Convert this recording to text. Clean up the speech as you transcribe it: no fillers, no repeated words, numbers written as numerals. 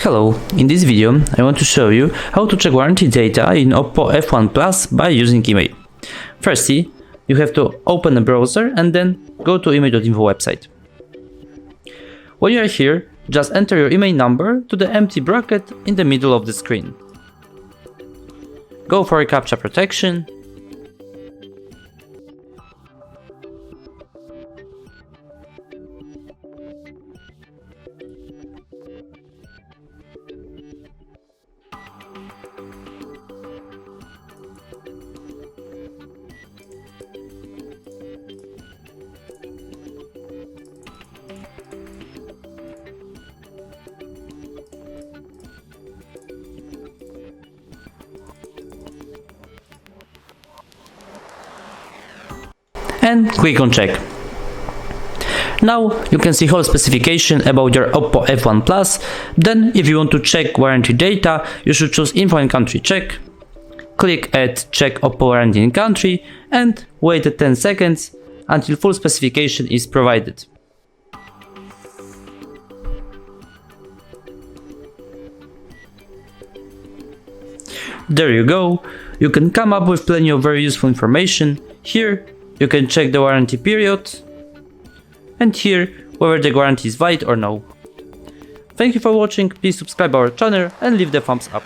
Hello, in this video I want to show you how to check warranty data in OPPO F1 Plus by using IMEI. Firstly, you have to open a browser and then go to IMEI.info website. When you are here, just enter your IMEI number to the empty bracket in the middle of the screen. Go for a CAPTCHA protection. And click on check. Now you can see whole specification about your OPPO F1 Plus. Then if you want to check warranty data, you should choose Info and Country Check. Click at Check OPPO Warranty in Country and wait 10 seconds until full specification is provided. There you go. You can come up with plenty of very useful information. Here you can check the warranty period, and here whether the guarantee is valid or no. Thank you for watching, please subscribe our channel and leave the thumbs up.